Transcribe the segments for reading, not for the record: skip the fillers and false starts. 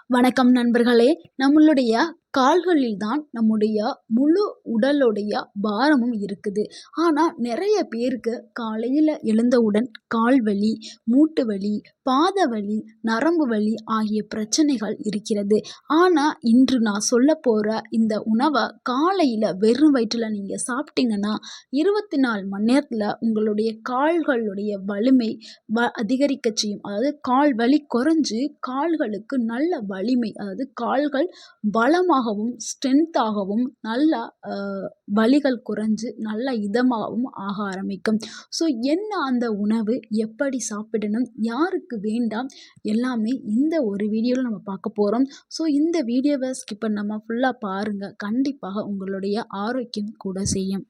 வணக்கம் நண்பர்களே! நம்மளுடைய கால்களில் தான் நம்முடைய முழு உடலுடைய பாரமும் இருக்குது. ஆனா, நெறைய பேருக்கு காலையில எழுந்தவுடன் கால் வலி, மூட்டு வலி, பாத வலி, நரம்பு வலி ஆகிய பிரச்சனைகள் இருக்கிறது. ஆனா, இன்று நான் சொல்லப்போற இந்த உணவ காலையில வெறும் வயிற்றுல நீங்க சாப்பிட்டீங்கன்னா, 24 மணி நேரத்துல உங்களுடைய கால்களுடைய வலிமை அதிகரிக்கச் செய்யும். அதாவது கால் வலி குறைஞ்சு கால்களுக்கு நல்ல வலிமை, அதாவது கால்கள் பலமாகவும், ஸ்ட்ரென்த்தாகவும், நல்லா வலிகள் குறைஞ்சு நல்ல இதமாகவும் ஆக ஆரம்பிக்கும். ஸோ என்ன அந்த உணவு? எப்படி சாப்பிடணும்? யாருக்கு வேண்டாம்? எல்லாமே இந்த ஒரு வீடியோல நம்ம பார்க்க போறோம். ஸோ இந்த வீடியோவ ஸ்கிப் பண்ணாம ஃபுல்லா பாருங்க. கண்டிப்பாக உங்களுடைய ஆரோக்கியம் கூட செய்யும்.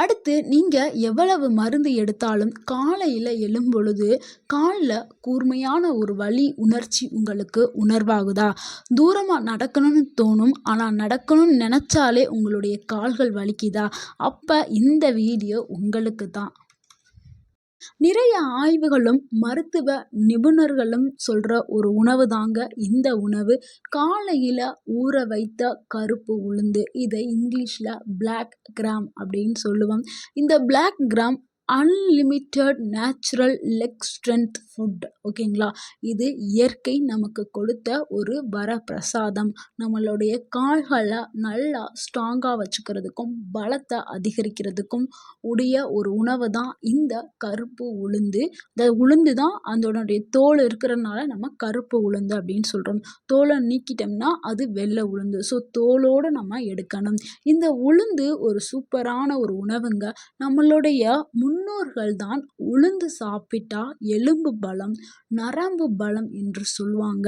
அடுத்து நீங்க எவ்வளவு மருந்து எடுத்தாலும் காலையில எழும்பொழுது கால்ல கூர்மையான ஒரு வலி உணர்ச்சி உங்களுக்கு உணர்வாகுதா? தூரமா நடக்கணும்னு தோணும். ஆனா நடக்கணும்னு நெனச்சாலே உங்களுடைய கால்கள் வலிக்குதா? அப்ப இந்த வீடியோ உங்களுக்கு தான். நிறைய ஆய்வுகளும் மருத்துவ நிபுணர்களும் சொல்ற ஒரு உணவு தாங்க இந்த உணவு. காலையில ஊற வைத்த கருப்பு உளுந்து, இதை இங்கிலீஷ்ல பிளாக் கிராம் அப்படின்னு சொல்லுவோம். இந்த black gram unlimited natural leg strength food. ஓகேங்களா? இது இயற்கை நமக்கு கொடுத்த ஒரு வரப்பிரசாதம். நம்மளுடைய கால்களை நல்லா ஸ்ட்ராங்காக வச்சுக்கிறதுக்கும் பலத்தை அதிகரிக்கிறதுக்கும் உடைய ஒரு உணவு தான் இந்த கருப்பு உளுந்து. இந்த உளுந்து தான் அதனுடைய தோல் இருக்கிறனால நம்ம கருப்பு உளுந்து அப்படின்னு சொல்கிறோம். தோலை நீக்கிட்டோம்னா அது வெள்ளை உளுந்து. ஸோ தோலோடு நம்ம எடுக்கணும். இந்த உளுந்து ஒரு சூப்பரான ஒரு உணவுங்க. நம்மளுடைய முன்னோர்கள் தான் உளுந்து சாப்பிட்டா எலும்பு பலம், நரம்பு பலம் என்று சொல்லுவாங்க.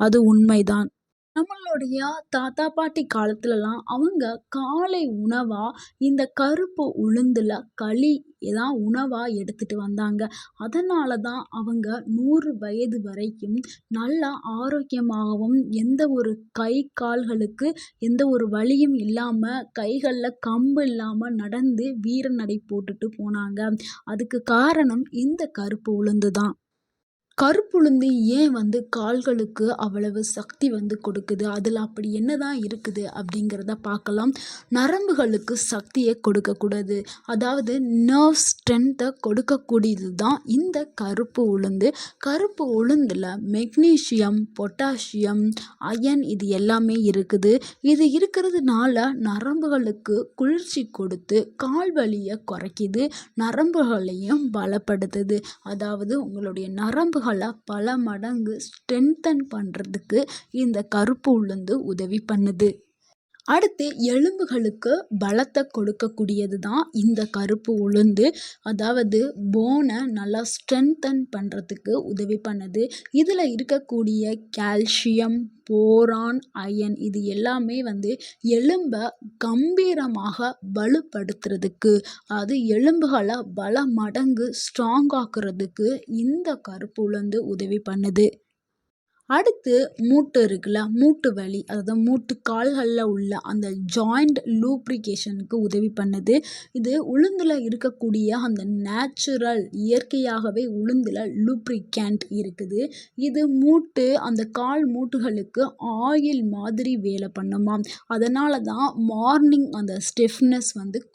அது உண்மைதான். நம்மளுடைய தாத்தா பாட்டி காலத்துலலாம் அவங்க காலை உணவா இந்த கருப்பு உளுந்துல களி தான் உணவா எடுத்துட்டு வந்தாங்க. அதனால தான் அவங்க 100 வயது வரைக்கும் நல்லா ஆரோக்கியமாகவும், எந்த ஒரு கை கால்களுக்கு எந்த ஒரு வலியும் இல்லாம, கைகள்ல கம்பு இல்லாம நடந்து வீர நடை போட்டுட்டு போனாங்க. அதுக்கு காரணம் இந்த கருப்பு உளுந்து தான். கருப்புளுந்து ஏன் கால்களுக்கு அவ்வளவு சக்தி கொடுக்குது? அதில் அப்படி என்னதான் இருக்குது அப்படிங்கிறத பார்க்கலாம். நரம்புகளுக்கு சக்தியை கொடுக்கக்கூடாது. அதாவது நர்வ் ஸ்ட்ரென்த்தை கொடுக்கக்கூடியது தான் இந்த கருப்பு உளுந்து. கருப்பு உளுந்தில் மெக்னீசியம், பொட்டாசியம், அயன் இது எல்லாமே இருக்குது. இது இருக்கிறதுனால நரம்புகளுக்கு குளிர்ச்சி கொடுத்து கால் வலியை குறைக்குது, நரம்புகளையும் பலப்படுத்துது. அதாவது உங்களுடைய நரம்புகளை பல மடங்கு ஸ்ட்ரென்தன் பண்ணுறதுக்கு இந்த கருப்பு உளுந்து உதவி பண்ணுது. அடுத்து எலும்புகளுக்கு பலத்தை கொடுக்கக்கூடியது தான் இந்த கருப்பு உளுந்து. அதாவது போனை நல்லா ஸ்ட்ரென்தன் பண்ணுறதுக்கு உதவி பண்ணுது. இதில் இருக்கக்கூடிய கால்சியம், போரான், அயன் இது எல்லாமே எலும்பை கம்பீரமாக வலுப்படுத்துறதுக்கு, அது எலும்புகளை பல மடங்கு ஸ்ட்ராங் ஆக்குறதுக்கு இந்த கருப்பு உளுந்து உதவி பண்ணுது. அடுத்து மூட்டு இருக்குல்ல, மூட்டு வலி, அதாவது மூட்டு கால்களில் உள்ள அந்த ஜாயிண்ட் லூப்ரிகேஷனுக்கு உதவி பண்ணுது. இது உளுந்தில் இருக்கக்கூடிய அந்த நேச்சுரல், இயற்கையாகவே உளுந்தில் லூப்ரிகேண்ட் இருக்குது. இது மூட்டு, அந்த கால் மூட்டுகளுக்கு ஆயில் மாதிரி வேலை பண்ணுமாம். அதனால தான் மார்னிங் அந்த ஸ்டிஃப்னஸ்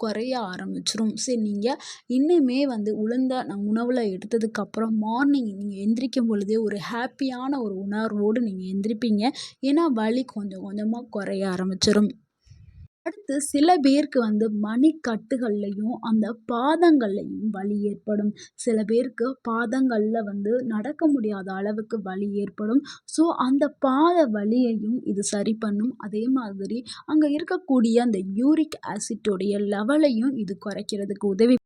குறைய ஆரம்பிச்சிரும். சரி, நீங்கள் இன்னுமே உளுந்த உணவில் எடுத்ததுக்கப்புறம் மார்னிங் நீங்கள் எந்திரிக்கும் பொழுதே ஒரு ஹாப்பியான ஒரு உணர்வோடு நீங்கள் எந்திரிப்பீங்க. ஏன்னா வலி கொஞ்சம் கொஞ்சமாக குறைய ஆரம்பிச்சிடும். அடுத்து சில பேருக்கு மணிக்கட்டுகள்லையும் அந்த பாதங்கள்லையும் வலி ஏற்படும். சில பேருக்கு பாதங்களில் நடக்க முடியாத அளவுக்கு வலி ஏற்படும். ஸோ அந்த பாத வலியையும் இது சரி பண்ணும். அதே மாதிரி அங்கே இருக்கக்கூடிய அந்த யூரிக் ஆசிட்டோடைய லெவலையும் இது குறைக்கிறதுக்கு உதவி.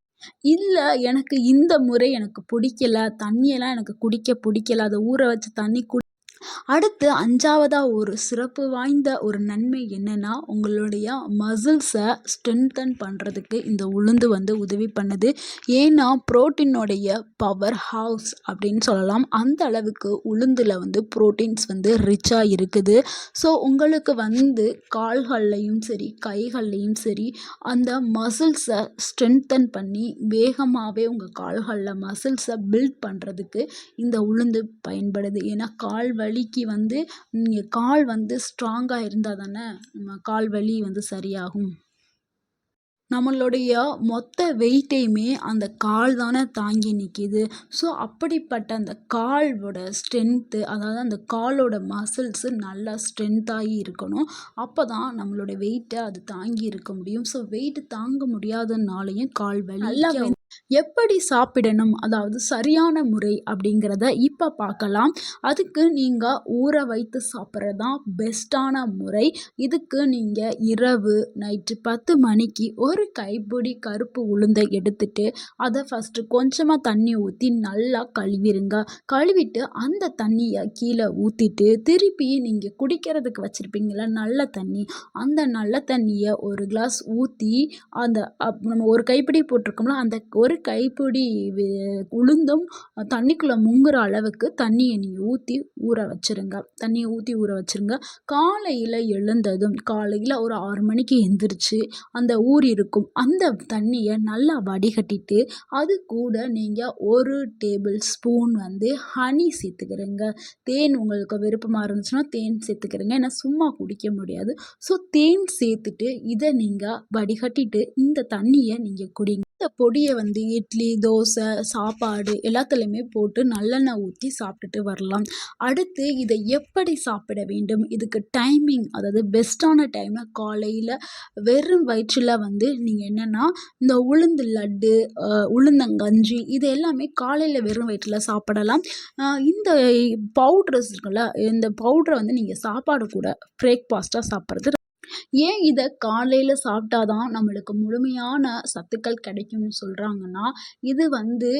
இல்லை, எனக்கு இந்த முறை எனக்கு பிடிக்கல, தண்ணியெல்லாம் எனக்கு குடிக்க பிடிக்கல, அதை ஊற வச்ச தண்ணி அடுத்து 5வதா ஒரு சிறப்பு வாய்ந்த ஒரு நன்மை என்னன்னா, உங்களுடைய மசில்ஸை ஸ்ட்ரென்தன் பண்ணுறதுக்கு இந்த உளுந்து உதவி பண்ணுது. ஏன்னா புரோட்டீனுடைய பவர் ஹவுஸ் அப்படின்னு சொல்லலாம். அந்த அளவுக்கு உளுந்தில் புரோட்டீன்ஸ் ரிச்சாக இருக்குது. ஸோ உங்களுக்கு கால்கள்லையும் சரி, கைகள்லையும் சரி, அந்த மசில்ஸை ஸ்ட்ரென்தன் பண்ணி வேகமாகவே உங்கள் கால்களில் மசில்ஸை பில்ட் பண்ணுறதுக்கு இந்த உளுந்து பயன்படுது. ஏன்னா கால் வலி மணிக்கு வந்து நீங்கள் கால் வந்து ஸ்ட்ராங்காக இருந்தால் தானே நம்ம கால் வலி வந்து சரியாகும். நம்மளுடைய மொத்த வெயிட்டையுமே அந்த கால் தானே தாங்கி நிற்கிது. ஸோ அப்படிப்பட்ட அந்த காலோட ஸ்ட்ரென்த்து, அதாவது அந்த காலோட மசில்ஸு நல்லா ஸ்ட்ரென்த்தாகி இருக்கணும். அப்போ தான் நம்மளோட வெயிட்டை அது தாங்கி இருக்க முடியும். ஸோ வெயிட் தாங்க முடியாதனாலையும் கால் வலி நல்லா எப்படி சாப்பிடணும், அதாவது சரியான முறை அப்படிங்கிறத இப்போ பார்க்கலாம். அதுக்கு நீங்கள் ஊற வைத்து சாப்பிட்றது தான் பெஸ்ட்டான முறை. இதுக்கு நீங்கள் இரவு நைட்டு 10 மணிக்கு ஒரு கைப்பிடி கருப்பு உளுந்தை எடுத்துட்டு அதை ஃபஸ்ட்டு கொஞ்சமாக தண்ணி ஊற்றி நல்லா கழுவிடுங்க. கழுவிட்டு அந்த தண்ணியை கீழே ஊற்றிட்டு திருப்பி நீங்கள் குடிக்கிறதுக்கு வச்சுருப்பீங்களா நல்ல தண்ணி, அந்த நல்ல தண்ணியை ஒரு கிளாஸ் ஊற்றி அந்த நம்ம ஒரு கைப்பிடி போட்டிருக்கோம்ல அந்த ஒரு கைப்பிடி உளுந்தும் தண்ணிக்குள்ளே முங்குற அளவுக்கு தண்ணியை நீங்கள் ஊற்றி ஊற வச்சுருங்க. தண்ணியை ஊற்றி ஊற வச்சுருங்க. காலையில் எழுந்ததும் காலையில் ஒரு 6 மணிக்கு எந்திரிச்சு அந்த இருக்கும் அந்த தண்ணியை நல்லா வடிகட்டிட்டு அது கூட நீங்கள் 1 டேபிள் ஸ்பூன் வந்து ஹனி சேர்த்துக்கிறங்க. தேன் உங்களுக்கு விருப்பமாக இருந்துச்சுன்னா தேன் சேர்த்துக்கிறங்க. ஏன்னா சும்மா குடிக்க முடியாது. ஸோ தேன் சேர்த்துட்டு இதை நீங்கள் வடிகட்டிட்டு இந்த தண்ணியை நீங்கள் குடிங்க. இந்த பொடியை வந்து இட்லி, தோசை, சாப்பாடு எல்லாத்துலேயுமே போட்டு நல்லெண்ணெய் ஊற்றி சாப்பிட்டுட்டு வரலாம். அடுத்து இதை எப்படி சாப்பிட வேண்டும், இதுக்கு டைமிங், அதாவது பெஸ்ட்டான டைமை காலையில் வெறும் வயிற்றில் வந்து நீங்கள் என்னென்னா இந்த உளுந்து லட்டு, உளுந்தங்கஞ்சி இது எல்லாமே காலையில் வெறும் வயிற்றில் சாப்பிடலாம். இந்த பவுட்ரஸ் இருக்குல்ல, இந்த பவுட்ரை வந்து நீங்கள் சாப்பாடு கூட பிரேக்ஃபாஸ்ட்டாக சாப்பிட்றது. ஏன் இதை காலையில் சாப்பிட்டா தான் நம்மளுக்கு முழுமையான சத்துக்கள் கிடைக்கும்னு சொல்கிறாங்கன்னா, இது வந்து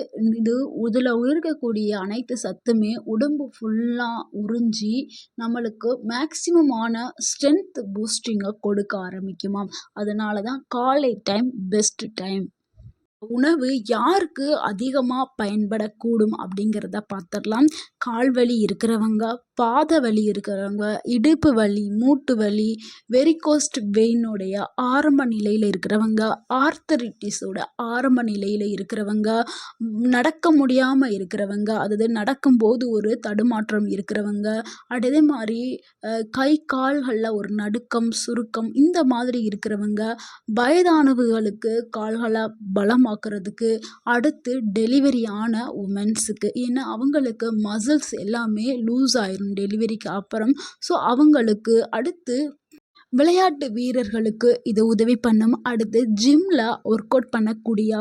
இதில் இருக்கக்கூடிய அனைத்து சத்துமே உடம்பு ஃபுல்லாக உறிஞ்சி நம்மளுக்கு மேக்ஸிமமான ஸ்ட்ரென்த் பூஸ்டிங்கை கொடுக்க ஆரம்பிக்குமாம். அதனால தான் காலை டைம் பெஸ்ட் டைம். உணவு யாருக்கு அதிகமாக பயன்படக்கூடும் அப்படிங்கிறத பார்த்துடலாம். கால்வலி இருக்கிறவங்க, பாத வலி இருக்கிறவங்க, இடுப்பு வலி, மூட்டு வலி, வெரிகோஸ்ட் வெயினுடைய ஆரம்ப நிலையில் இருக்கிறவங்க, ஆர்த்தரிட்டிஸோட ஆரம்ப நிலையில் இருக்கிறவங்க, நடக்க முடியாமல் இருக்கிறவங்க, அதாவது நடக்கும்போது ஒரு தடுமாற்றம் இருக்கிறவங்க, அதே மாதிரி கை கால்களில் ஒரு நடுக்கம், சுருக்கம் இந்த மாதிரி இருக்கிறவங்க, வயதானவர்களுக்கு கால்களை பலமாக்குறதுக்கு, அடுத்து டெலிவரி ஆன உமன்ஸுக்கு, ஏன்னா அவங்களுக்கு மசில்ஸ் எல்லாமே லூஸ் ஆயிரும் டெலிவரிக்கு அப்புறம். ஸோ அவங்களுக்கு அடுத்து விளையாட்டு வீரர்களுக்கு இது உதவி பண்ணும். அடுத்து ஜிம்மில் ஒர்க் அவுட் பண்ணக்கூடிய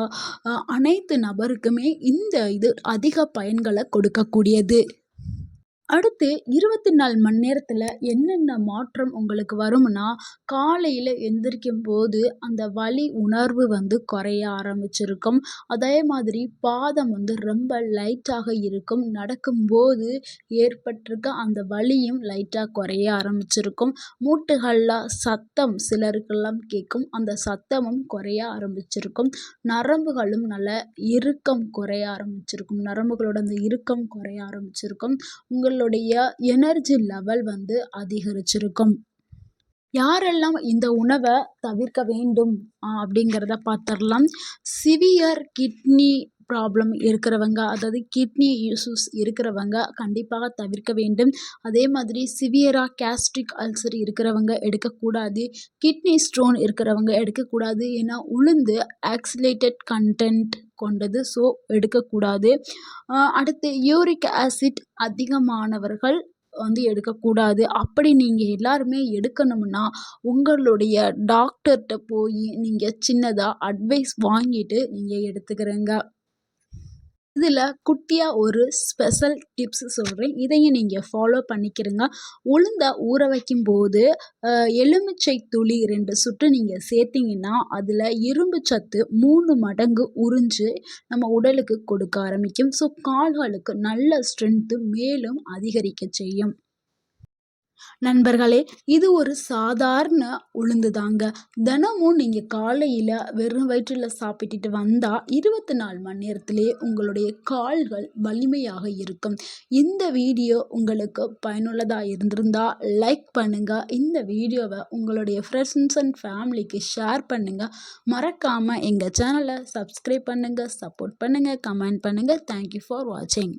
அனைத்து நபருக்குமே இந்த இது அதிக பயன்களை கொடுக்கக்கூடியது. அடுத்து 24 மணி நேரத்தில் என்னென்ன மாற்றம் உங்களுக்கு வரும்னா, காலையில் எந்திரிக்கும் போது அந்த வலி உணர்வு வந்து குறைய ஆரம்பிச்சிருக்கும். அதே மாதிரி பாதம் வந்து ரொம்ப லைட்டாக இருக்கும். நடக்கும்போது ஏற்பட்டிருக்க அந்த வலியும் லைட்டாக குறைய ஆரம்பிச்சிருக்கும். மூட்டுகளில் சத்தம் சிலருக்கெல்லாம் கேட்கும். அந்த சத்தமும் குறைய ஆரம்பிச்சிருக்கும். நரம்புகளும் நல்ல இறுக்கம் குறைய ஆரம்பிச்சிருக்கும். நரம்புகளோட அந்த இறுக்கம் குறைய ஆரம்பிச்சிருக்கும். உங்களுடைய எனர்ஜி லெவல் வந்து அதிகரிச்சிருக்கும். யாரெல்லாம் இந்த உணவை தவிர்க்க வேண்டும் அப்படிங்கிறத பார்த்துடலாம். சிவியர் கிட்னி ப்ராப்ளம் இருக்கிறவங்க, அதாவது கிட்னி இஷ்யூஸ் இருக்கிறவங்க கண்டிப்பாக தவிர்க்க வேண்டும். அதே மாதிரி சிவியராக கேஸ்ட்ரிக் அல்சர் இருக்கிறவங்க எடுக்கக்கூடாது. கிட்னி ஸ்டோன் இருக்கிறவங்க எடுக்கக்கூடாது. ஏன்னா உளுந்து ஆக்சிலேட்டட் கண்டென்ட் கொண்டது. ஸோ எடுக்கக்கூடாது. அடுத்து யூரிக் ஆசிட் அதிகமானவர்கள் வந்து எடுக்கக்கூடாது. அப்படி நீங்கள் எல்லாருமே எடுக்கணும்னா உங்களுடைய டாக்டர்கிட்ட போய் நீங்கள் சின்னதாக அட்வைஸ் வாங்கிட்டு நீங்கள் எடுத்துக்கிறங்க. இதில் குட்டியாக ஒரு ஸ்பெஷல் டிப்ஸ் சொல்கிறேன். இதையும் நீங்கள் ஃபாலோ பண்ணிக்கிறங்க. உளுந்தை ஊற வைக்கும்போது எலுமிச்சை துளி 2 சுட்டு நீங்கள் சேர்த்திங்கன்னா அதில் இரும்பு சத்து 3 மடங்கு உறிஞ்சு நம்ம உடலுக்கு கொடுக்க ஆரம்பிக்கும். ஸோ கால்களுக்கு நல்ல ஸ்ட்ரென்த்து மேலும் அதிகரிக்க செய்யும். நண்பர்களே, இது ஒரு சாதாரண உளுந்து தாங்க. தினமும் நீங்கள் காலையில் வெறும் வயிற்றில் சாப்பிட்டுட்டு வந்தால் 24 மணி நேரத்திலே உங்களுடைய கால்கள் வலிமையாக இருக்கும். இந்த வீடியோ உங்களுக்கு பயனுள்ளதாக இருந்திருந்தால் லைக் பண்ணுங்கள். இந்த வீடியோவை உங்களுடைய ஃப்ரெண்ட்ஸ் அண்ட் ஃபேமிலிக்கு ஷேர் பண்ணுங்கள். மறக்காமல் எங்கள் சேனலை சப்ஸ்கிரைப் பண்ணுங்கள், சப்போர்ட் பண்ணுங்கள், கமெண்ட் பண்ணுங்கள். தேங்க்யூ ஃபார் வாட்சிங்.